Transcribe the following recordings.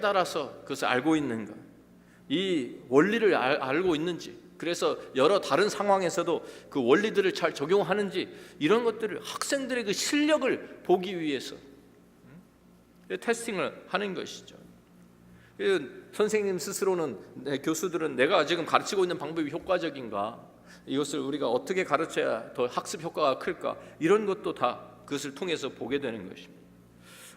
깨달아서 그것을 알고 있는가, 이 원리를 알고 있는지, 그래서 여러 다른 상황에서도 그 원리들을 잘 적용하는지, 이런 것들을 학생들의 그 실력을 보기 위해서 테스팅을 하는 것이죠. 선생님 스스로는, 교수들은 내가 지금 가르치고 있는 방법이 효과적인가, 이것을 우리가 어떻게 가르쳐야 더 학습 효과가 클까, 이런 것도 다 그것을 통해서 보게 되는 것입니다.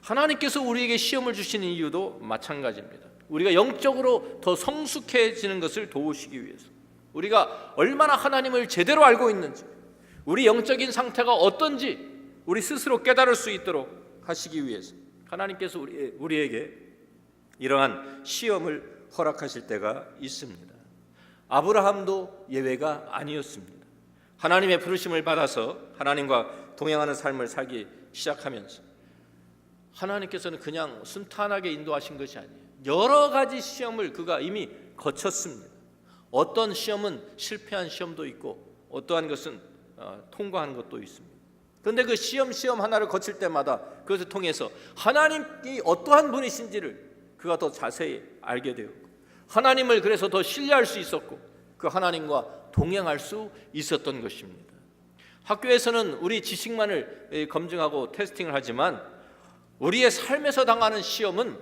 하나님께서 우리에게 시험을 주시는 이유도 마찬가지입니다. 우리가 영적으로 더 성숙해지는 것을 도우시기 위해서, 우리가 얼마나 하나님을 제대로 알고 있는지, 우리 영적인 상태가 어떤지 우리 스스로 깨달을 수 있도록 하시기 위해서 하나님께서 우리에게 이러한 시험을 허락하실 때가 있습니다. 아브라함도 예외가 아니었습니다. 하나님의 부르심을 받아서 하나님과 동행하는 삶을 살기 시작하면서 하나님께서는 그냥 순탄하게 인도하신 것이 아니에요. 여러 가지 시험을 그가 이미 거쳤습니다. 어떤 시험은 실패한 시험도 있고 어떠한 것은 통과한 것도 있습니다. 그런데 그 시험 하나를 거칠 때마다 그것을 통해서 하나님이 어떠한 분이신지를 그가 더 자세히 알게 되었고, 하나님을 그래서 더 신뢰할 수 있었고, 그 하나님과 동행할 수 있었던 것입니다. 학교에서는 우리 지식만을 검증하고 테스팅을 하지만 우리의 삶에서 당하는 시험은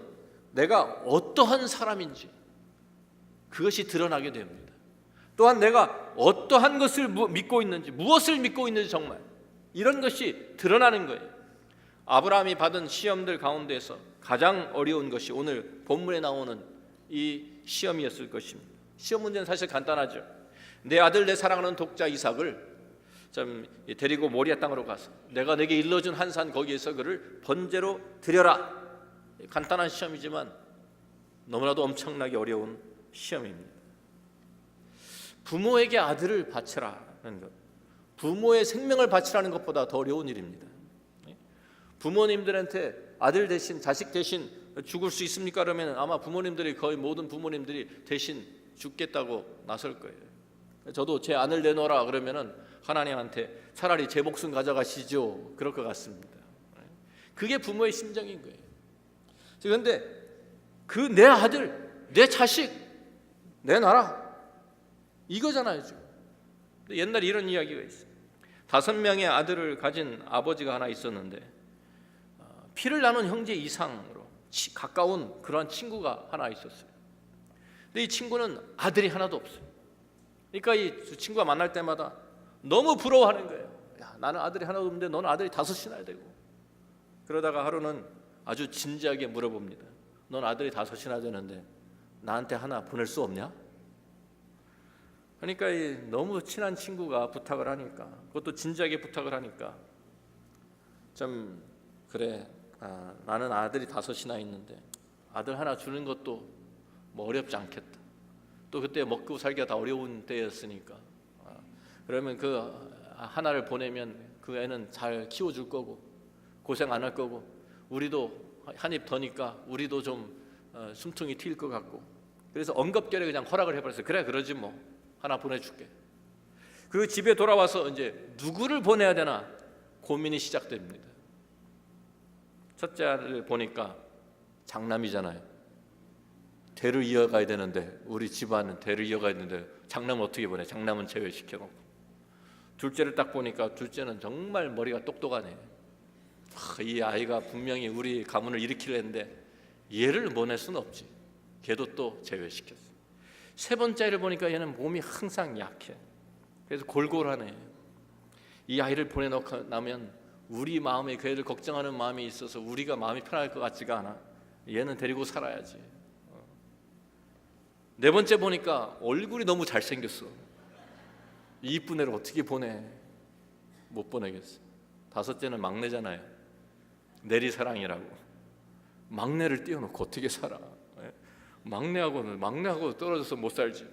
내가 어떠한 사람인지 그것이 드러나게 됩니다. 또한 내가 어떠한 것을 믿고 있는지, 무엇을 믿고 있는지, 정말 이런 것이 드러나는 거예요. 아브라함이 받은 시험들 가운데서 가장 어려운 것이 오늘 본문에 나오는 이 시험이었을 것입니다. 시험 문제는 사실 간단하죠. 내 아들, 내 사랑하는 독자 이삭을 좀 데리고 모리아 땅으로 가서 내가 내게 일러준 한 산 거기에서 그를 번제로 드려라. 간단한 시험이지만 너무나도 엄청나게 어려운 시험입니다. 부모에게 아들을 바치라는 것, 부모의 생명을 바치라는 것보다 더 어려운 일입니다. 부모님들한테 아들 대신, 자식 대신 죽을 수 있습니까? 그러면 아마 부모님들이, 거의 모든 부모님들이 대신 죽겠다고 나설 거예요. 저도 제 아들 내놓으라 그러면은 하나님한테 차라리 제 목숨 가져가시죠, 그럴 것 같습니다. 그게 부모의 심정인 거예요. 그런데 그 내 아들, 내 자식 내놔라, 이거잖아요. 옛날에 이런 이야기가 있어요. 5명의 아들을 가진 아버지가 하나 있었는데 피를 나눈 형제 이상으로 가까운 그러한 친구가 하나 있었어요. 근데 이 친구는 아들이 하나도 없어요. 그러니까 이 친구가 만날 때마다 너무 부러워하는 거예요. 야, 나는 아들이 하나도 없는데 너는 아들이 5이나 되고. 그러다가 하루는 아주 진지하게 물어봅니다. 넌 아들이 5이나 되는데 나한테 하나 보낼 수 없냐? 그러니까 이 너무 친한 친구가 부탁을 하니까, 그것도 진지하게 부탁을 하니까 좀 그래, 나는 아들이 5이나 있는데 아들 하나 주는 것도 뭐 어렵지 않겠다. 또 그때 먹고 살기가 다 어려운 때였으니까 그러면 그 하나를 보내면 그 애는 잘 키워줄 거고 고생 안 할 거고, 우리도 한 입 더니까 우리도 좀 숨통이 트일 것 같고, 그래서 엉겁결에 그냥 허락을 해버렸어요. 그래, 그러지 뭐, 하나 보내줄게. 그리고 집에 돌아와서 이제 누구를 보내야 되나 고민이 시작됩니다. 첫째 아들을 보니까 장남이잖아요. 대를 이어가야 되는데, 우리 집안은 대를 이어가야 되는데 장남은 어떻게 보내? 장남은 제외시켜놓고. 둘째를 딱 보니까 둘째는 정말 머리가 똑똑하네. 이 아이가 분명히 우리 가문을 일으키려 했는데 얘를 보낼 수는 없지. 걔도 또 제외시켰어. 세 번째 아이를 보니까 얘는 몸이 항상 약해. 그래서 골골하네. 이 아이를 보내놓고 나면 우리 마음에 그 애를 걱정하는 마음이 있어서 우리가 마음이 편할 것 같지가 않아. 얘는 데리고 살아야지. 네 번째 보니까 얼굴이 너무 잘생겼어. 이쁜 애를 어떻게 보내? 못 보내겠어. 다섯째는 막내잖아요. 내리사랑이라고. 막내를 띄워놓고 어떻게 살아? 막내하고 떨어져서 못 살지.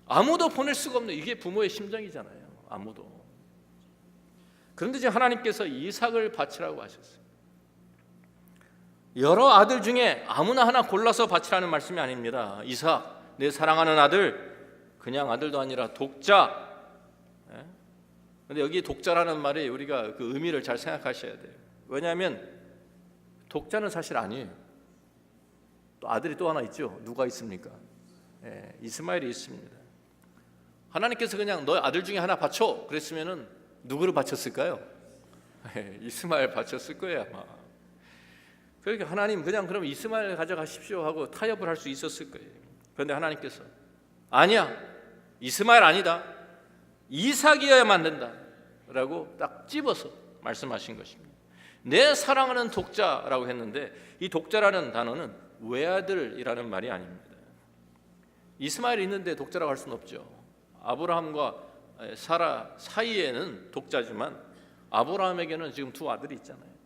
아무도 보낼 수가 없는, 이게 부모의 심정이잖아요. 아무도. 그런데 지금 하나님께서 이삭을 바치라고 하셨어요. 여러 아들 중에 아무나 하나 골라서 바치라는 말씀이 아닙니다. 이삭, 내 사랑하는 아들, 그냥 아들도 아니라 독자. 그런데 여기 독자라는 말이 우리가 그 의미를 잘 생각하셔야 돼요. 왜냐하면 독자는 사실 아니에요. 또 아들이 또 하나 있죠. 누가 있습니까? 이스마엘이 있습니다. 하나님께서 그냥 너 아들 중에 하나 바쳐 그랬으면은 누구를 바쳤을까요? 이스마엘 바쳤을 거예요 아마. 그러니까 하나님 그냥 그럼 이스마엘 가져가십시오 하고 타협을 할 수 있었을 거예요. 그런데 하나님께서 아니야, 이스마엘 아니다, 이삭이어야만 된다 라고 딱 집어서 말씀하신 것입니다. 내 사랑하는 독자라고 했는데 이 독자라는 단어는 외아들이라는 말이 아닙니다. 이스마엘이 있는데 독자라고 할 수는 없죠. 아브라함과 사라 사이에는 독자지만 아브라함에게는 지금 두 아들이 있잖아요.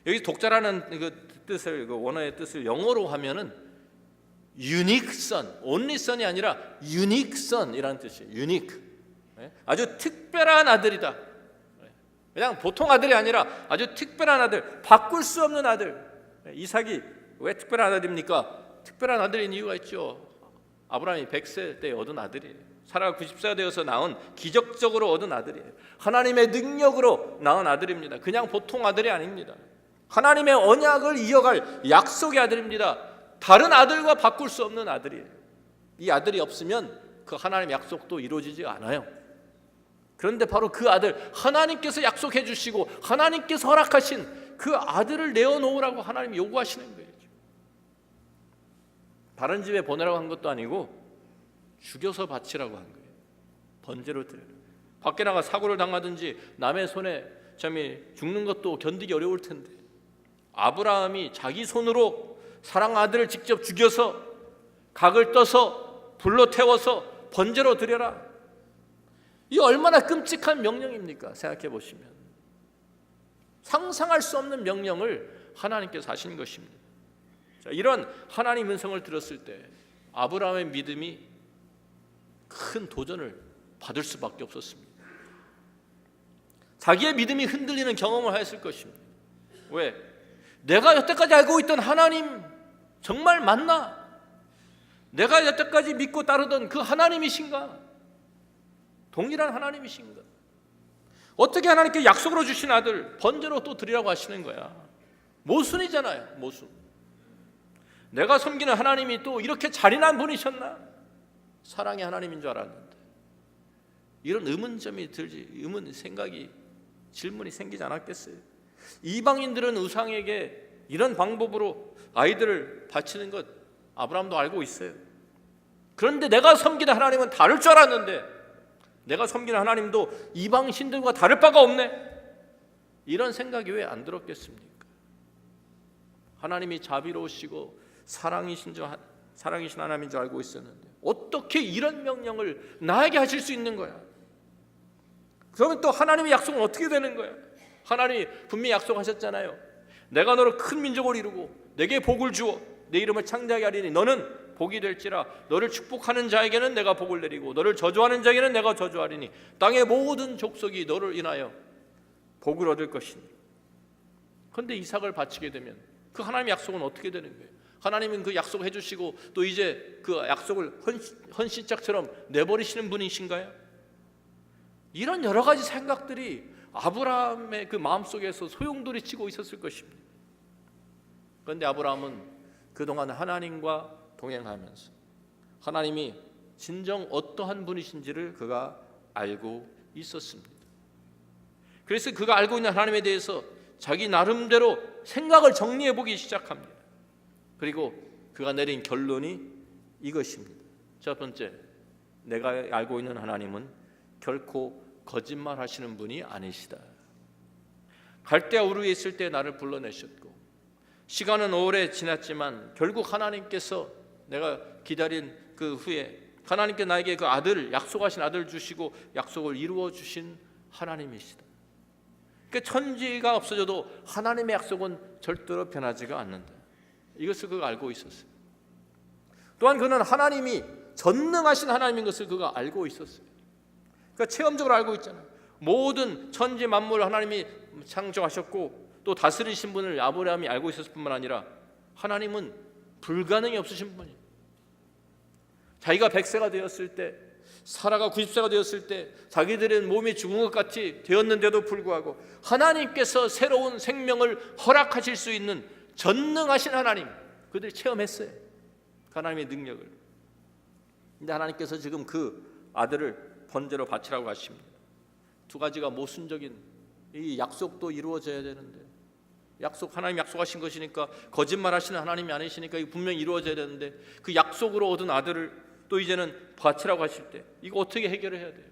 여기 독자라는 그 뜻을, 그 원어의 뜻을 영어로 하면은 unique son, only son이 아니라 unique son이라는 뜻이에요. unique, 아주 특별한 아들이다. 그냥 보통 아들이 아니라 아주 특별한 아들, 바꿀 수 없는 아들. 이삭이 왜 특별한 아들입니까? 특별한 아들인 이유가 있죠. 아브라함이 100세 때 얻은 아들이에요. 사라가 90세가 되어서 낳은, 기적적으로 얻은 아들이에요. 하나님의 능력으로 낳은 아들입니다. 그냥 보통 아들이 아닙니다. 하나님의 언약을 이어갈 약속의 아들입니다. 다른 아들과 바꿀 수 없는 아들이에요. 이 아들이 없으면 그 하나님 약속도 이루어지지 않아요. 그런데 바로 그 아들, 하나님께서 약속해 주시고 하나님께서 허락하신 그 아들을 내어놓으라고 하나님이 요구하시는 거예요. 다른 집에 보내라고 한 것도 아니고 죽여서 바치라고 한 거예요. 번제로 드려라. 밖에 나가 사고를 당하든지 남의 손에 죽는 것도 견디기 어려울 텐데 아브라함이 자기 손으로 사랑 아들을 직접 죽여서 각을 떠서 불로 태워서 번제로 드려라. 이 얼마나 끔찍한 명령입니까? 생각해 보시면 상상할 수 없는 명령을 하나님께서 하신 것입니다. 자, 이런 하나님 음성을 들었을 때 아브라함의 믿음이 큰 도전을 받을 수밖에 없었습니다. 자기의 믿음이 흔들리는 경험을 하였을 것입니다. 왜? 내가 여태까지 알고 있던 하나님 정말 맞나? 내가 여태까지 믿고 따르던 그 하나님이신가? 동일한 하나님이신가? 어떻게 하나님께 약속으로 주신 아들 번제로 또 드리라고 하시는 거야? 모순이잖아요. 모순. 내가 섬기는 하나님이 또 이렇게 잔인한 분이셨나? 사랑의 하나님인 줄 알았는데 이런 의문점이 들지, 생각이, 질문이 생기지 않았겠어요? 이방인들은 우상에게 이런 방법으로 아이들을 바치는 것 아브라함도 알고 있어요. 그런데 내가 섬기는 하나님은 다를 줄 알았는데 내가 섬기는 하나님도 이방 신들과 다를 바가 없네. 이런 생각이 왜 안 들었겠습니까? 하나님이 자비로우시고 사랑이신 하나님인 줄 알고 있었는데 어떻게 이런 명령을 나에게 하실 수 있는 거야? 그러면 또 하나님의 약속은 어떻게 되는 거야? 하나님이 분명히 약속하셨잖아요. 내가 너를 큰 민족을 이루고 내게 복을 주어 내 이름을 창대하게 하리니 너는 복이 될지라. 너를 축복하는 자에게는 내가 복을 내리고 너를 저주하는 자에게는 내가 저주하리니 땅의 모든 족속이 너를 인하여 복을 얻을 것이니. 그런데 이삭을 바치게 되면 그 하나님의 약속은 어떻게 되는 거예요? 하나님은 그 약속을 해주시고 또 이제 그 약속을 헌신짝처럼 내버리시는 분이신가요? 이런 여러 가지 생각들이 아브라함의 그 마음속에서 소용돌이치고 있었을 것입니다. 그런데 아브라함은 그동안 하나님과 동행하면서 하나님이 진정 어떠한 분이신지를 그가 알고 있었습니다. 그래서 그가 알고 있는 하나님에 대해서 자기 나름대로 생각을 정리해 보기 시작합니다. 그리고 그가 내린 결론이 이것입니다. 첫 번째, 내가 알고 있는 하나님은 결코 거짓말하시는 분이 아니시다. 갈대아 우르에 있을 때 나를 불러내셨고 시간은 오래 지났지만 결국 하나님께서 내가 기다린 그 후에 하나님께 나에게 그 아들, 약속하신 아들 주시고 약속을 이루어 주신 하나님이시다. 그러니까 천지가 없어져도 하나님의 약속은 절대로 변하지가 않는다. 이것을 그가 알고 있었어요. 또한 그는 하나님이 전능하신 하나님인 것을 그가 알고 있었어요. 그러니까 체험적으로 알고 있잖아요. 모든 천지 만물을 하나님이 창조하셨고 또 다스리신 분을 아브라함이 알고 있었을 뿐만 아니라 하나님은 불가능이 없으신 분이에요. 자기가 100세가 되었을 때, 사라가 90세가 되었을 때 자기들은 몸이 죽은 것 같이 되었는데도 불구하고 하나님께서 새로운 생명을 허락하실 수 있는 전능하신 하나님, 그들이 체험했어요. 하나님의 능력을. 근데 하나님께서 지금 그 아들을 번제로 바치라고 하십니다. 두 가지가 모순적인, 이 약속도 이루어져야 되는데, 하나님 약속하신 것이니까, 거짓말하시는 하나님이 아니시니까 이거 분명히 이루어져야 되는데, 그 약속으로 얻은 아들을 또 이제는 바치라고 하실 때 이거 어떻게 해결해야 돼요?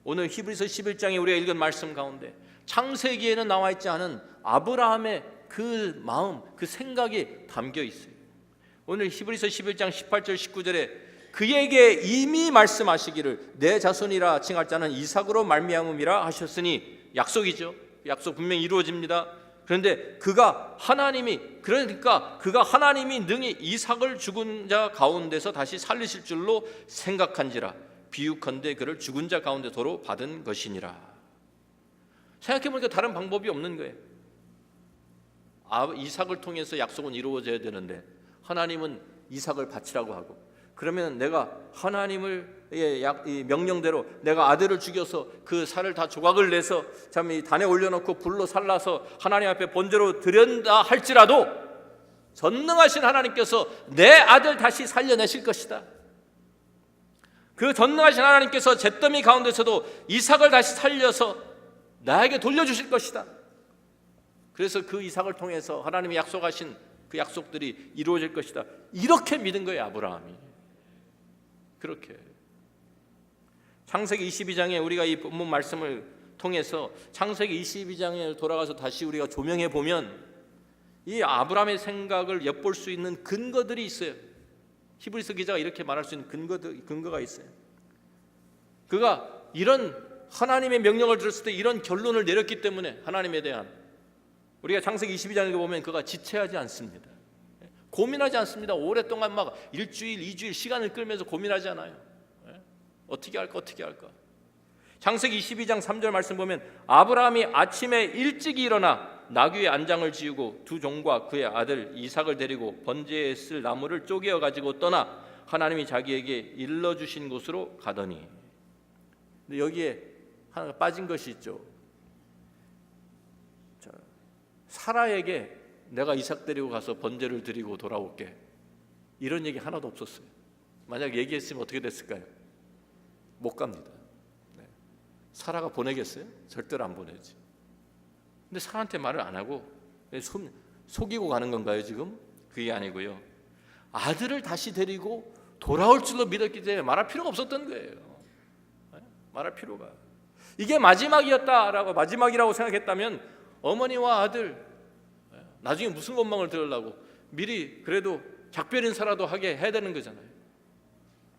오늘 히브리서 11장에 우리가 읽은 말씀 가운데 창세기에는 나와 있지 않은 아브라함의 그 마음, 그 생각이 담겨 있어요. 오늘 히브리서 11장 18절 19절에 그에게 이미 말씀하시기를 내 자손이라 칭할 자는 이삭으로 말미암음이라 하셨으니, 약속이죠. 약속 분명히 이루어집니다. 그런데 그가 하나님이 능히 이삭을 죽은 자 가운데서 다시 살리실 줄로 생각한지라 비유컨대 그를 죽은 자 가운데 도로 받은 것이니라. 생각해보니까 다른 방법이 없는 거예요. 이삭을 통해서 약속은 이루어져야 되는데 하나님은 이삭을 바치라고 하고, 그러면 내가 하나님을 명령대로 내가 아들을 죽여서 그 살을 다 조각을 내서 참 이 단에 올려놓고 불로 살라서 하나님 앞에 번제로 드린다 할지라도 전능하신 하나님께서 내 아들 다시 살려내실 것이다. 그 전능하신 하나님께서 잿더미 가운데서도 이삭을 다시 살려서 나에게 돌려주실 것이다. 그래서 그 이삭을 통해서 하나님이 약속하신 그 약속들이 이루어질 것이다. 이렇게 믿은 거예요, 아브라함이. 그렇게. 창세기 22장에 우리가 이 본문 말씀을 통해서 창세기 22장에 돌아가서 다시 우리가 조명해 보면 이 아브라함의 생각을 엿볼 수 있는 근거들이 있어요. 히브리서 기자가 이렇게 말할 수 있는 근거가 있어요. 그가 이런 하나님의 명령을 들었을 때 이런 결론을 내렸기 때문에, 하나님에 대한, 우리가 창세기 22장에 보면 그가 지체하지 않습니다. 고민하지 않습니다. 오랫동안 막 일주일, 2주일 시간을 끌면서 고민하지 않아요. 어떻게 할까? 창세기 22장 3절 말씀 보면 아브라함이 아침에 일찍 일어나 나귀의 안장을 지우고 두 종과 그의 아들 이삭을 데리고 번제에 쓸 나무를 쪼개어 가지고 떠나 하나님이 자기에게 일러주신 곳으로 가더니. 근데 여기에 하나 빠진 것이 있죠. 사라에게 내가 이삭 데리고 가서 번제를 드리고 돌아올게, 이런 얘기 하나도 없었어요. 만약 얘기했으면 어떻게 됐을까요? 못 갑니다. 사라가 보내겠어요? 절대로 안 보내지. 근데 사라한테 말을 안 하고 속이고 가는 건가요 지금? 그게 아니고요, 아들을 다시 데리고 돌아올 줄로 믿었기 때문에 말할 필요가 없었던 거예요. 말할 필요가, 이게 마지막이라고 생각했다면 어머니와 아들 나중에 무슨 원망을 들으려고 미리 그래도 작별 인사라도 하게 해야 되는 거잖아요.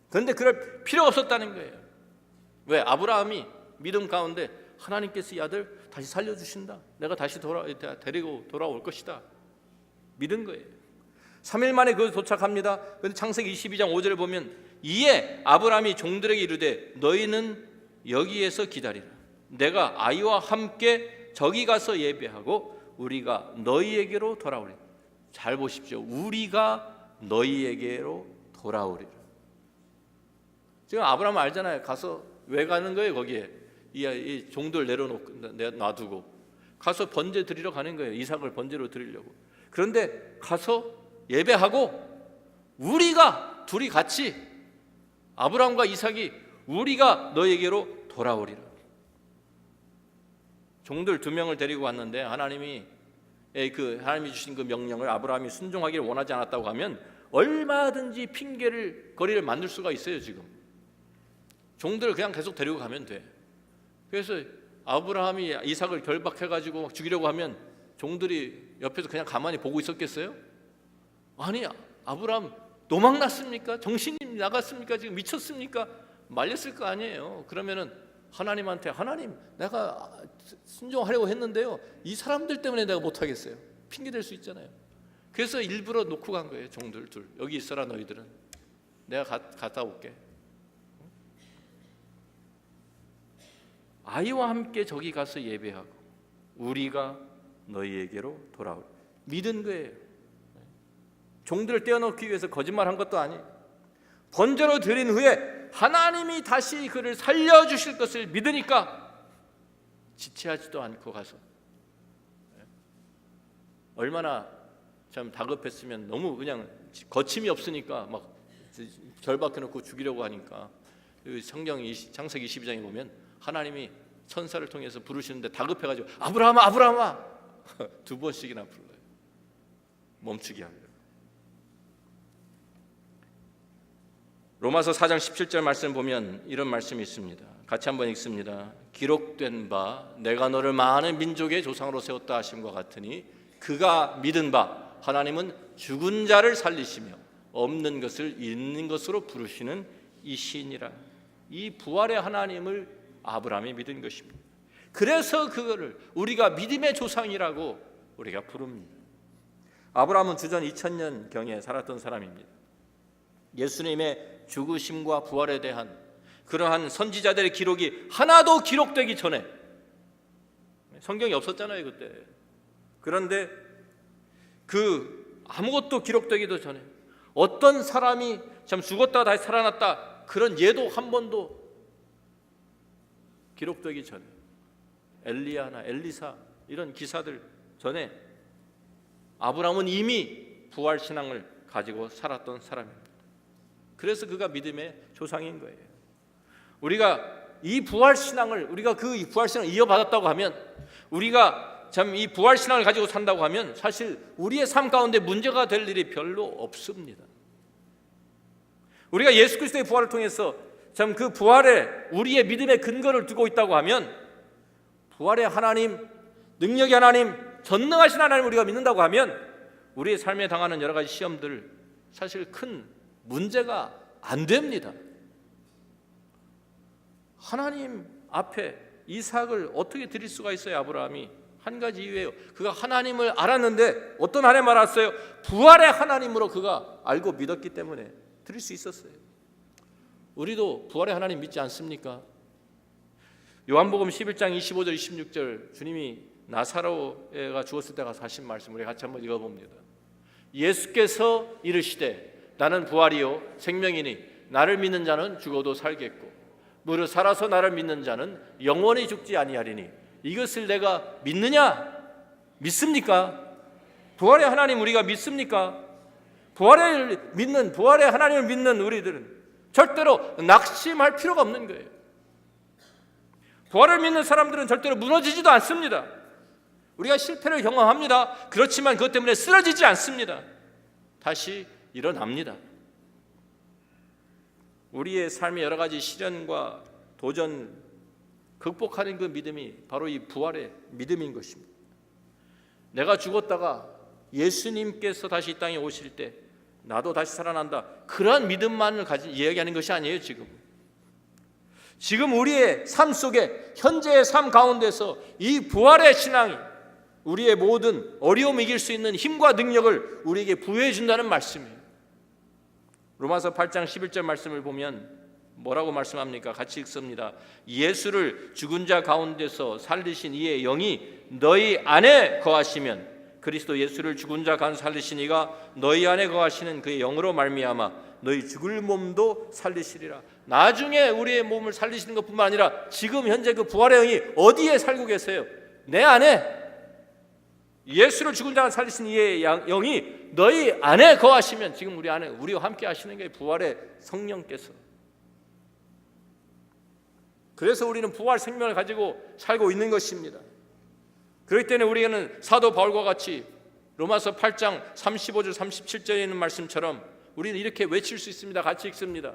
그런데 그럴 필요가 없었다는 거예요. 왜? 아브라함이 믿음 가운데 하나님께서 이 아들 다시 살려주신다, 내가 다시 데리고 돌아올 것이다, 믿은 거예요. 3일 만에 그 도착합니다. 그런데 창세기 22장 5절을 보면 이에 아브라함이 종들에게 이르되 너희는 여기에서 기다리라, 내가 아이와 함께 저기 가서 예배하고 우리가 너희에게로 돌아오리라. 잘 보십시오. 우리가 너희에게로 돌아오리라. 지금 아브라함 알잖아요. 가서 왜 가는 거예요? 거기에 이 종들 놔두고 가서 번제 드리러 가는 거예요. 이삭을 번제로 드리려고. 그런데 가서 예배하고 우리가 둘이 같이, 아브라함과 이삭이 우리가 너희에게로 돌아오리라. 종들 2명을 데리고 왔는데 하나님이 주신 그 명령을 아브라함이 순종하기를 원하지 않았다고 하면 얼마든지 거리를 만들 수가 있어요. 지금 종들을 그냥 계속 데리고 가면 돼. 그래서 아브라함이 이삭을 결박해가지고 막 죽이려고 하면 종들이 옆에서 그냥 가만히 보고 있었겠어요? 아니, 아브라함 노망 났습니까? 정신이 나갔습니까? 지금 미쳤습니까? 말렸을 거 아니에요. 그러면은 하나님한테, 하나님 내가 순종하려고 했는데요, 이 사람들 때문에 내가 못하겠어요, 핑계 댈 수 있잖아요. 그래서 일부러 놓고 간 거예요. 종들 둘, 여기 있어라 너희들은, 내가 갔다 올게. 아이와 함께 저기 가서 예배하고 우리가 너희에게로 돌아올, 믿은 거예요. 종들을 떼어놓기 위해서 거짓말한 것도 아니에요. 번제로 드린 후에 하나님이 다시 그를 살려주실 것을 믿으니까 지체하지도 않고 가서, 얼마나 참 다급했으면 너무 그냥 거침이 없으니까 막 절박해 놓고 죽이려고 하니까 성경 창세기 22장에 보면 하나님이 천사를 통해서 부르시는데 다급해가지고 아브라함아 아브라함아 두 번씩이나 불러요. 멈추게 합니다. 로마서 4장 17절 말씀 보면 이런 말씀이 있습니다. 같이 한번 읽습니다. 기록된 바 내가 너를 많은 민족의 조상으로 세웠다 하심과 같으니 그가 믿은 바 하나님은 죽은 자를 살리시며 없는 것을 있는 것으로 부르시는 이시니라. 이 부활의 하나님을 아브라함이 믿은 것입니다. 그래서 그거를 우리가 믿음의 조상이라고 우리가 부릅니다. 아브라함은 주전 2000년경에 살았던 사람입니다. 예수님의 죽으심과 부활에 대한 그러한 선지자들의 기록이 하나도 기록되기 전에, 성경이 없었잖아요 그때. 그런데 그 아무것도 기록되기도 전에 어떤 사람이 참 죽었다가 다시 살아났다 그런 예도 한 번도 기록되기 전에, 엘리야나 엘리사 이런 기사들 전에 아브라함은 이미 부활신앙을 가지고 살았던 사람입니다. 그래서 그가 믿음의 조상인 거예요. 우리가 이 부활신앙을, 우리가 그 부활신앙을 이어받았다고 하면, 우리가 참 이 부활신앙을 가지고 산다고 하면 사실 우리의 삶 가운데 문제가 될 일이 별로 없습니다. 우리가 예수 그리스도의 부활을 통해서 참 그 부활에 우리의 믿음의 근거를 두고 있다고 하면, 부활의 하나님, 능력의 하나님, 전능하신 하나님 우리가 믿는다고 하면 우리의 삶에 당하는 여러 가지 시험들 사실 큰 문제가 안 됩니다. 하나님 앞에 이삭을 어떻게 드릴 수가 있어요? 아브라함이 한 가지 이유예요. 그가 하나님을 알았는데, 어떤 하나님을 알았어요? 부활의 하나님으로 그가 알고 믿었기 때문에 드릴 수 있었어요. 우리도 부활의 하나님 믿지 않습니까? 요한복음 11장 25절 26절 주님이 나사로가 죽었을 때 가서 하신 말씀 우리 같이 한번 읽어봅니다. 예수께서 이르시되 나는 부활이요 생명이니 나를 믿는 자는 죽어도 살겠고 무릇 살아서 나를 믿는 자는 영원히 죽지 아니하리니 이것을 내가 믿느냐? 믿습니까? 부활의 하나님 우리가 믿습니까? 부활의 하나님을 믿는 우리들은 절대로 낙심할 필요가 없는 거예요. 부활을 믿는 사람들은 절대로 무너지지도 않습니다. 우리가 실패를 경험합니다. 그렇지만 그것 때문에 쓰러지지 않습니다. 다시 일어납니다. 우리의 삶의 여러 가지 시련과 도전 극복하는 그 믿음이 바로 이 부활의 믿음인 것입니다. 내가 죽었다가 예수님께서 다시 이 땅에 오실 때 나도 다시 살아난다, 그러한 믿음만을 이야기하는 것이 아니에요. 지금 우리의 삶 속에, 현재의 삶 가운데서 이 부활의 신앙이 우리의 모든 어려움을 이길 수 있는 힘과 능력을 우리에게 부여해 준다는 말씀이에요. 로마서 8장 11절 말씀을 보면 뭐라고 말씀합니까? 같이 읽습니다. 예수를 죽은 자 가운데서 살리신 이의 영이 너희 안에 거하시면 그리스도 예수를 죽은 자 가운데 살리신 이가 너희 안에 거하시는 그의 영으로 말미암아 너희 죽을 몸도 살리시리라. 나중에 우리의 몸을 살리시는 것뿐만 아니라 지금 현재 그 부활의 영이 어디에 살고 계세요? 내 안에. 예수를 죽은 자 살리신 이의 영이 너희 안에 거하시면, 지금 우리 안에 우리와 함께 하시는 게 부활의 성령께서. 그래서 우리는 부활 생명을 가지고 살고 있는 것입니다. 그렇기 때문에 우리는 사도 바울과 같이 로마서 8장 35절 37절에 있는 말씀처럼 우리는 이렇게 외칠 수 있습니다. 같이 읽습니다.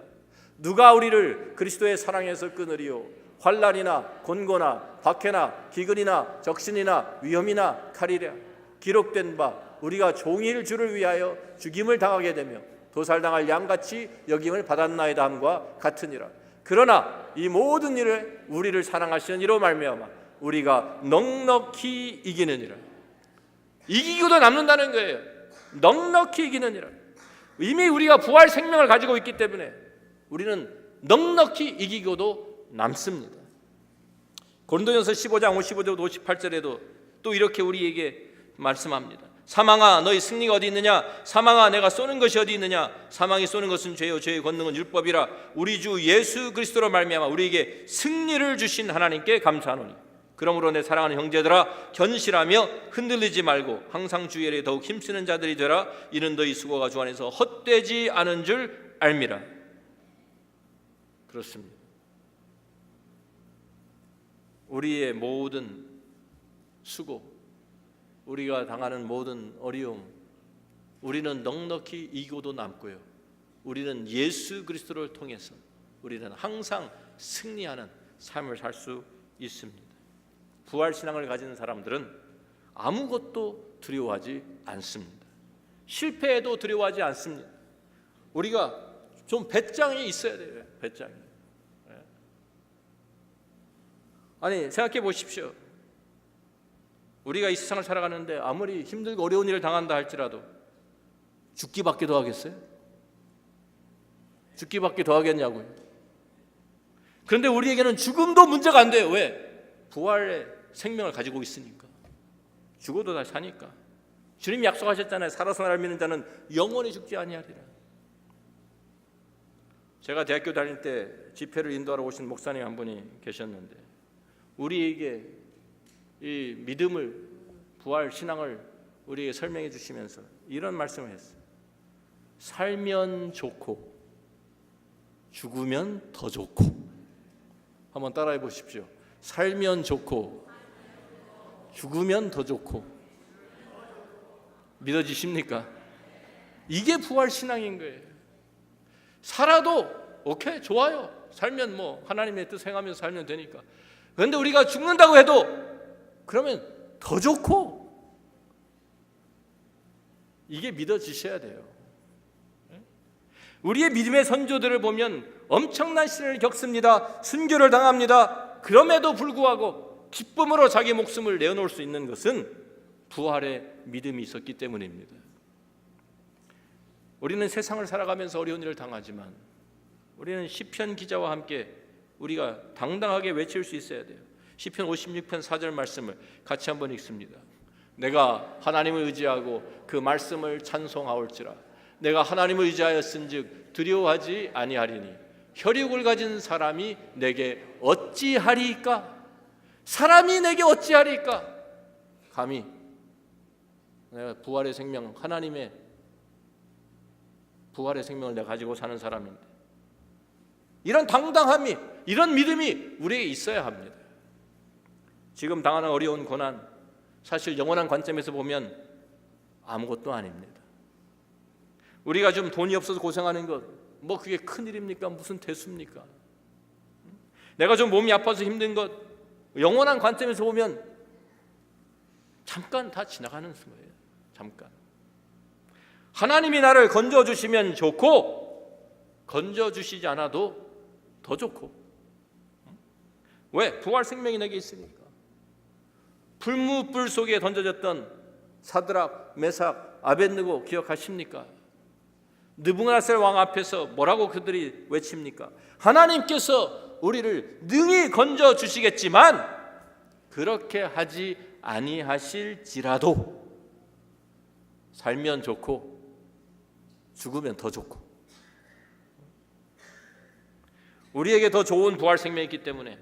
누가 우리를 그리스도의 사랑에서 끊으리요? 환난이나 곤고나 박해나 기근이나 적신이나 위험이나 칼이랴. 기록된 바 우리가 종일 주를 위하여 죽임을 당하게 되며 도살당할 양같이 여김을 받았나이다 함과 같으니라. 그러나 이 모든 일을 우리를 사랑하시는 이로 말미암아 우리가 넉넉히 이기느니라. 이기고도 남는다는 거예요. 넉넉히 이기느니라. 이미 우리가 부활 생명을 가지고 있기 때문에 우리는 넉넉히 이기고도 남습니다. 고린도전서 15장 55절 58절에도 또 이렇게 우리에게 말씀합니다. 사망아 너희 승리가 어디 있느냐? 사망아 내가 쏘는 것이 어디 있느냐? 사망이 쏘는 것은 죄요 죄의 권능은 율법이라. 우리 주 예수 그리스도로 말미암아 우리에게 승리를 주신 하나님께 감사하노니 그러므로 내 사랑하는 형제들아, 견실하며 흔들리지 말고 항상 주의 일에 더욱 힘쓰는 자들이 되라. 이는 너희 수고가 주 안에서 헛되지 않은 줄 알미라. 그렇습니다. 우리의 모든 수고, 우리가 당하는 모든 어려움, 우리는 넉넉히 이기고도 남고요, 우리는 예수 그리스도를 통해서 우리는 항상 승리하는 삶을 살 수 있습니다. 부활신앙을 가진 사람들은 아무것도 두려워하지 않습니다. 실패에도 두려워하지 않습니다. 우리가 좀 배짱이 있어야 돼요. 배짱이. 아니, 생각해 보십시오. 우리가 이 세상을 살아가는데 아무리 힘들고 어려운 일을 당한다 할지라도 죽기밖에 더 하겠어요? 죽기밖에 더 하겠냐고요. 그런데 우리에게는 죽음도 문제가 안 돼요. 왜? 부활의 생명을 가지고 있으니까. 죽어도 다시 사니까. 주님이 약속하셨잖아요. 살아서 나를 믿는 자는 영원히 죽지 아니하리라. 제가 대학교 다닐 때 집회를 인도하러 오신 목사님 한 분이 계셨는데, 우리에게 이 믿음을, 부활 신앙을 우리에게 설명해 주시면서 이런 말씀을 했어요. 살면 좋고 죽으면 더 좋고. 한번 따라해 보십시오. 살면 좋고 죽으면 더 좋고. 믿어지십니까? 이게 부활 신앙인 거예요. 살아도 오케이, 좋아요. 살면 뭐 하나님의 뜻 행하면서 살면 되니까. 그런데 우리가 죽는다고 해도 그러면 더 좋고. 이게 믿어지셔야 돼요. 우리의 믿음의 선조들을 보면 엄청난 시련을 겪습니다. 순교를 당합니다. 그럼에도 불구하고 기쁨으로 자기 목숨을 내어놓을 수 있는 것은 부활의 믿음이 있었기 때문입니다. 우리는 세상을 살아가면서 어려운 일을 당하지만 우리는 시편 기자와 함께 우리가 당당하게 외칠 수 있어야 돼요. 시편 56편 4절 말씀을 같이 한번 읽습니다. 내가 하나님을 의지하고 그 말씀을 찬송하올지라. 내가 하나님을 의지하였은즉 두려워하지 아니하리니 혈육을 가진 사람이 내게 어찌하리까? 사람이 내게 어찌하리까? 감히 내가 부활의 생명, 하나님의 부활의 생명을 내가 가지고 사는 사람인데, 이런 당당함이, 이런 믿음이 우리에게 있어야 합니다. 지금 당하는 어려운 고난, 사실 영원한 관점에서 보면 아무것도 아닙니다. 우리가 좀 돈이 없어서 고생하는 것, 뭐 그게 큰일입니까? 무슨 대수입니까? 내가 좀 몸이 아파서 힘든 것, 영원한 관점에서 보면 잠깐 다 지나가는 거예요. 잠깐. 하나님이 나를 건져주시면 좋고 건져주시지 않아도 더 좋고. 왜? 부활 생명이 내게 있으니까. 불무불 속에 던져졌던 사드락, 메삭, 아벳느고 기억하십니까? 느부갓네살 왕 앞에서 뭐라고 그들이 외칩니까? 하나님께서 우리를 능히 건져주시겠지만 그렇게 하지 아니하실지라도 살면 좋고 죽으면 더 좋고. 우리에게 더 좋은 부활 생명이 있기 때문에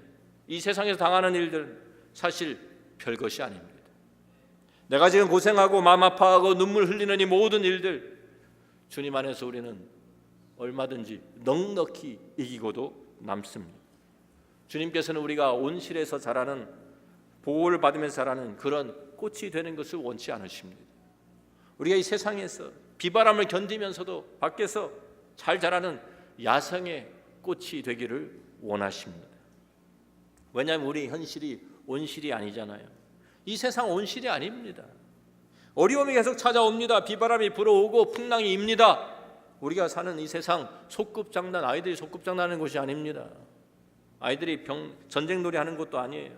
이 세상에서 당하는 일들은 사실 별것이 아닙니다. 내가 지금 고생하고 마음 아파하고 눈물 흘리는 이 모든 일들, 주님 안에서 우리는 얼마든지 넉넉히 이기고도 남습니다. 주님께서는 우리가 온실에서 자라는, 보호를 받으면서 자라는 그런 꽃이 되는 것을 원치 않으십니다. 우리가 이 세상에서 비바람을 견디면서도 밖에서 잘 자라는 야생의 꽃이 되기를 원하십니다. 왜냐하면 우리 현실이 온실이 아니잖아요. 이 세상 온실이 아닙니다. 어려움이 계속 찾아옵니다. 비바람이 불어오고 풍랑이 입니다. 우리가 사는 이 세상 소꿉장난, 아이들이 소꿉장난하는 곳이 아닙니다. 아이들이 전쟁놀이 하는 것도 아니에요.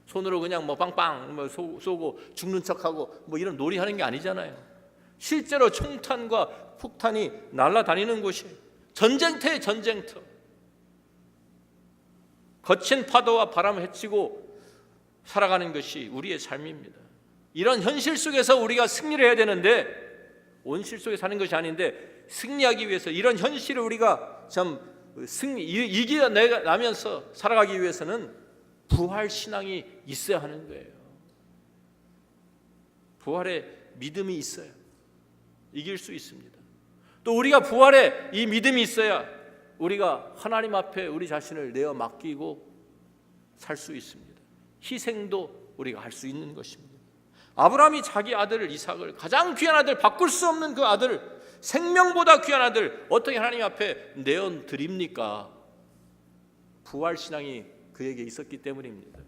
손으로 그냥 뭐 빵빵 뭐 쏘고 죽는 척하고 뭐 이런 놀이 하는 게 아니잖아요. 실제로 총탄과 폭탄이 날아다니는 곳이 전쟁터에 전쟁터. 거친 파도와 바람을 헤치고 살아가는 것이 우리의 삶입니다. 이런 현실 속에서 우리가 승리를 해야 되는데, 온실 속에 사는 것이 아닌데 승리하기 위해서 이런 현실을 우리가 참 이겨내면서 살아가기 위해서는 부활 신앙이 있어야 하는 거예요. 부활의 믿음이 있어야 이길 수 있습니다. 또 우리가 부활의 이 믿음이 있어야 우리가 하나님 앞에 우리 자신을 내어 맡기고 살 수 있습니다. 희생도 우리가 할 수 있는 것입니다. 아브라함이 자기 아들 이삭을, 가장 귀한 아들, 바꿀 수 없는 그 아들, 생명보다 귀한 아들 어떻게 하나님 앞에 내어 드립니까? 부활 신앙이 그에게 있었기 때문입니다.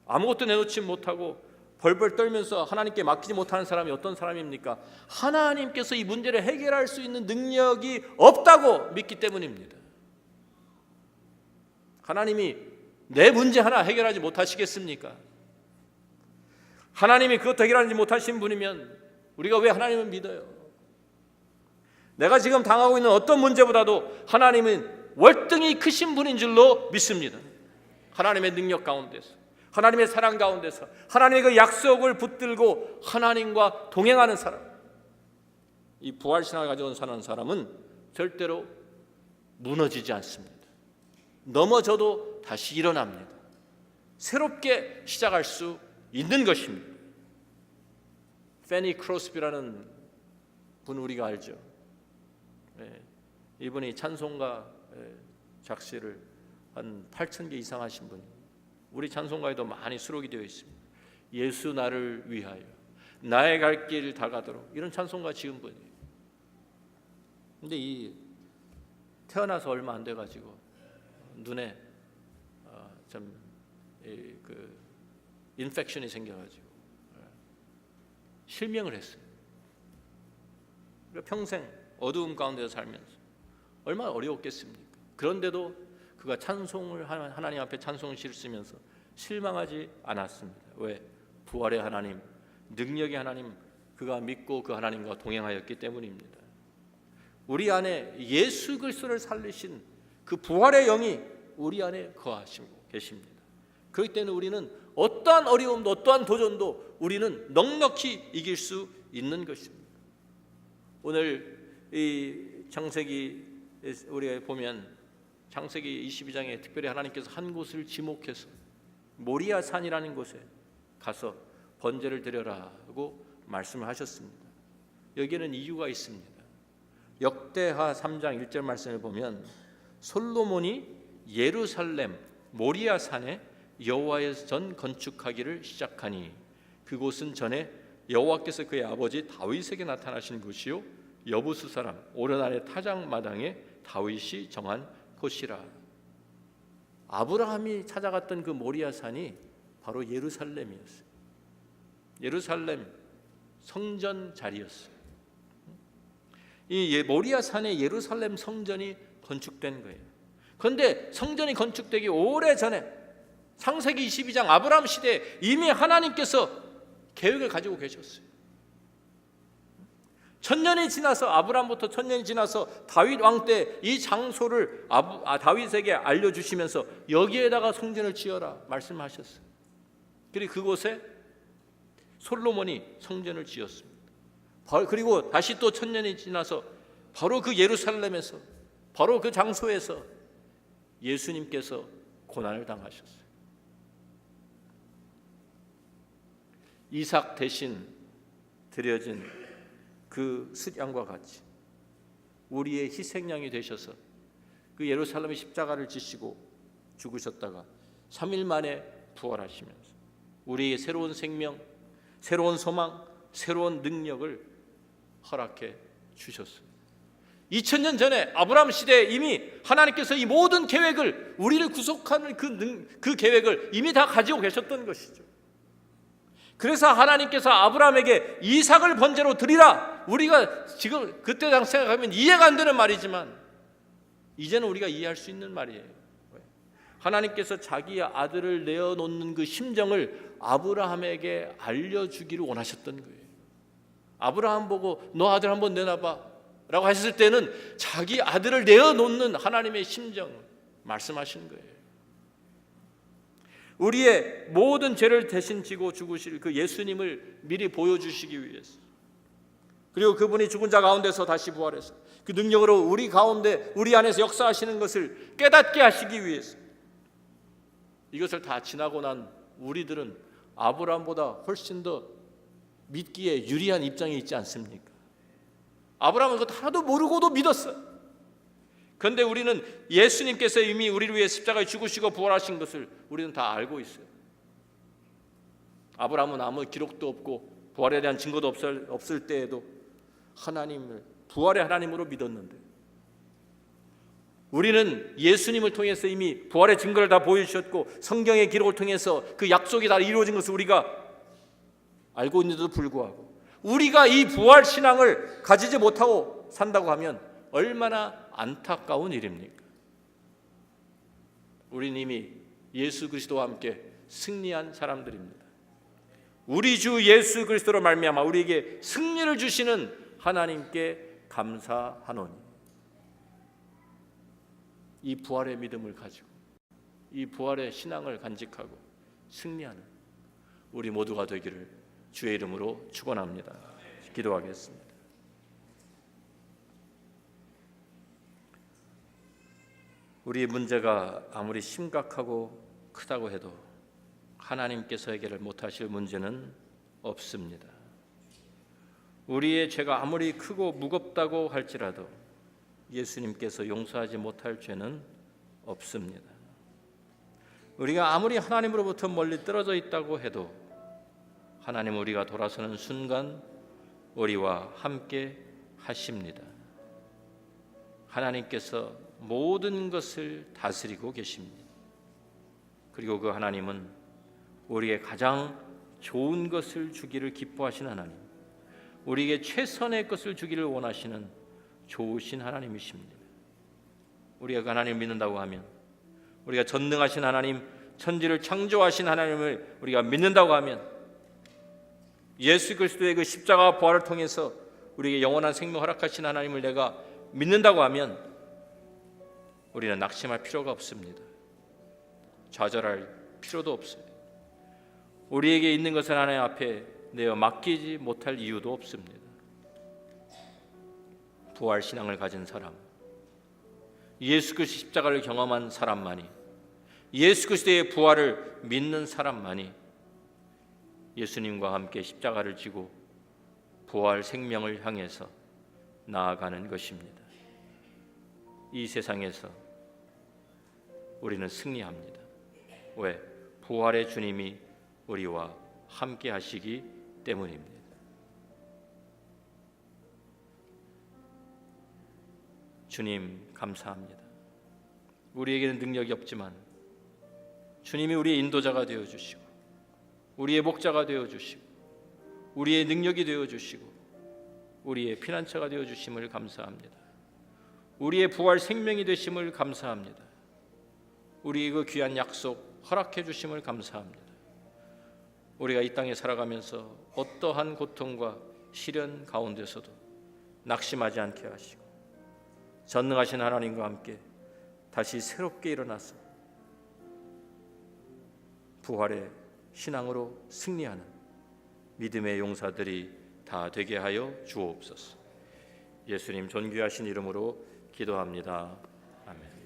아무것도 내놓지 못하고 벌벌 떨면서 하나님께 맡기지 못하는 사람이 어떤 사람입니까? 하나님께서 이 문제를 해결할 수 있는 능력이 없다고 믿기 때문입니다. 하나님이 내 문제 하나 해결하지 못하시겠습니까? 하나님이 그것도 해결하지 못하신 분이면 우리가 왜 하나님을 믿어요? 내가 지금 당하고 있는 어떤 문제보다도 하나님은 월등히 크신 분인 줄로 믿습니다. 하나님의 능력 가운데서, 하나님의 사랑 가운데서, 하나님의 그 약속을 붙들고 하나님과 동행하는 사람, 이 부활신앙을 가지고 사는 사람은 절대로 무너지지 않습니다. 넘어져도 다시 일어납니다. 새롭게 시작할 수 있는 것입니다. 페니 크로스비라는 분 우리가 알죠. 이분이 찬송가 작시를 한 8,000개 이상 하신 분입니다. 우리 찬송가에도 많이 수록이 되어 있습니다. 예수 나를 위하여 나의 갈 길 다 가도록, 이런 찬송가 지은 분이에요. 근데 이 태어나서 얼마 안 돼가지고 눈에 그 인펙션이 생겨가지고 실명을 했어요. 그러니까 평생 어두움 가운데서 살면서 얼마나 어려웠겠습니까? 그런데도 그가 찬송을, 하나님 앞에 찬송을 쓰면서 실망하지 않았습니다. 왜? 부활의 하나님, 능력의 하나님, 그가 믿고 그 하나님과 동행하였기 때문입니다. 우리 안에 예수 그리스도를 살리신 그 부활의 영이 우리 안에 거하시고 계십니다. 그렇기 때문에 우리는 어떠한 어려움도 어떠한 도전도 우리는 넉넉히 이길 수 있는 것입니다. 오늘 이 창세기 우리가 보면 창세기 22장에 특별히 하나님께서 한 곳을 지목해서 모리아 산이라는 곳에 가서 번제를 드려라고 말씀을 하셨습니다. 여기에는 이유가 있습니다. 역대하 3장 1절 말씀을 보면 솔로몬이 예루살렘 모리아 산에 여호와의 전 건축하기를 시작하니 그곳은 전에 여호와께서 그의 아버지 다윗에게 나타나신 곳이요 여부수 사람 오르날의 타작마당에 다윗이 정한 곳이라. 아브라함이 찾아갔던 그 모리아 산이 바로 예루살렘이었어요. 예루살렘 성전 자리였어요. 이 모리아 산에 예루살렘 성전이 건축된 거예요. 그런데 성전이 건축되기 오래전에 창세기 22장 아브라함 시대에 이미 하나님께서 계획을 가지고 계셨어요. 1000년이 지나서, 아브라함부터 1000년이 지나서 다윗 왕 때 이 장소를 다윗에게 알려주시면서 여기에다가 성전을 지어라 말씀하셨어요. 그리고 그곳에 솔로몬이 성전을 지었습니다. 그리고 다시 또 1000년이 지나서 바로 그 예루살렘에서, 바로 그 장소에서 예수님께서 고난을 당하셨어요. 이삭 대신 드려진 그 숫양과 같이 우리의 희생양이 되셔서 그 예루살렘의 십자가를 지시고 죽으셨다가 3일 만에 부활하시면서 우리의 새로운 생명, 새로운 소망, 새로운 능력을 허락해 주셨어요. 2000년 전에 아브라함 시대에 이미 하나님께서 이 모든 계획을, 우리를 구속하는 그 계획을 이미 다 가지고 계셨던 것이죠. 그래서 하나님께서 아브라함에게 이삭을 번제로 드리라. 우리가 지금 그때 당시 생각하면 이해가 안 되는 말이지만 이제는 우리가 이해할 수 있는 말이에요. 하나님께서 자기 아들을 내어놓는 그 심정을 아브라함에게 알려주기를 원하셨던 거예요. 아브라함 보고 너 아들 한번 내놔봐 라고 하셨을 때는 자기 아들을 내어놓는 하나님의 심정을 말씀하신 거예요. 우리의 모든 죄를 대신 지고 죽으실 그 예수님을 미리 보여주시기 위해서, 그리고 그분이 죽은 자 가운데서 다시 부활해서 그 능력으로 우리 가운데, 우리 안에서 역사하시는 것을 깨닫게 하시기 위해서 이것을 다 지나고 난 우리들은 아브라함보다 훨씬 더 믿기에 유리한 입장에 있지 않습니까? 아브라함은 그것 하나도 모르고도 믿었어요. 그런데 우리는 예수님께서 이미 우리를 위해 십자가에 죽으시고 부활하신 것을 우리는 다 알고 있어요. 아브라함은 아무 기록도 없고 부활에 대한 증거도 없을 때에도 하나님을 부활의 하나님으로 믿었는데, 우리는 예수님을 통해서 이미 부활의 증거를 다 보여주셨고 성경의 기록을 통해서 그 약속이 다 이루어진 것을 우리가 알고 있는데도 불구하고 우리가 이 부활 신앙을 가지지 못하고 산다고 하면 얼마나 안타까운 일입니까? 우리는 이미 예수 그리스도와 함께 승리한 사람들입니다. 우리 주 예수 그리스도로 말미암아 우리에게 승리를 주시는 하나님께 감사하노니, 이 부활의 믿음을 가지고 이 부활의 신앙을 간직하고 승리하는 우리 모두가 되기를 주의 이름으로 축원합니다. 기도하겠습니다. 우리의 문제가 아무리 심각하고 크다고 해도 하나님께서 해결을 못하실 문제는 없습니다. 우리의 죄가 아무리 크고 무겁다고 할지라도 예수님께서 용서하지 못할 죄는 없습니다. 우리가 아무리 하나님으로부터 멀리 떨어져 있다고 해도 하나님 우리가 돌아서는 순간 우리와 함께 하십니다. 하나님께서 모든 것을 다스리고 계십니다. 그리고 그 하나님은 우리에게 가장 좋은 것을 주기를 기뻐하시는 하나님, 우리에게 최선의 것을 주기를 원하시는 좋으신 하나님이십니다. 우리가 그 하나님을 믿는다고 하면, 우리가 전능하신 하나님, 천지를 창조하신 하나님을 우리가 믿는다고 하면, 예수 그리스도의 그 십자가 부활을 통해서 우리에게 영원한 생명 허락하신 하나님을 내가 믿는다고 하면 우리는 낙심할 필요가 없습니다. 좌절할 필요도 없어요. 우리에게 있는 것을 하나님 앞에 내어 맡기지 못할 이유도 없습니다. 부활 신앙을 가진 사람, 예수 그리스도 십자가를 경험한 사람만이, 예수 그리스도의 부활을 믿는 사람만이 예수님과 함께 십자가를 지고 부활 생명을 향해서 나아가는 것입니다. 이 세상에서 우리는 승리합니다. 왜? 부활의 주님이 우리와 함께 하시기 때문입니다. 주님 감사합니다. 우리에게는 능력이 없지만 주님이 우리의 인도자가 되어주시고 우리의 목자가 되어주시고 우리의 능력이 되어주시고 우리의 피난처가 되어주심을 감사합니다. 우리의 부활 생명이 되심을 감사합니다. 우리의 그 귀한 약속 허락해 주심을 감사합니다. 우리가 이 땅에 살아가면서 어떠한 고통과 시련 가운데서도 낙심하지 않게 하시고 전능하신 하나님과 함께 다시 새롭게 일어나서 부활의 신앙으로 승리하는 믿음의 용사들이 다 되게 하여 주옵소서. 예수님 존귀하신 이름으로 기도합니다. 아멘.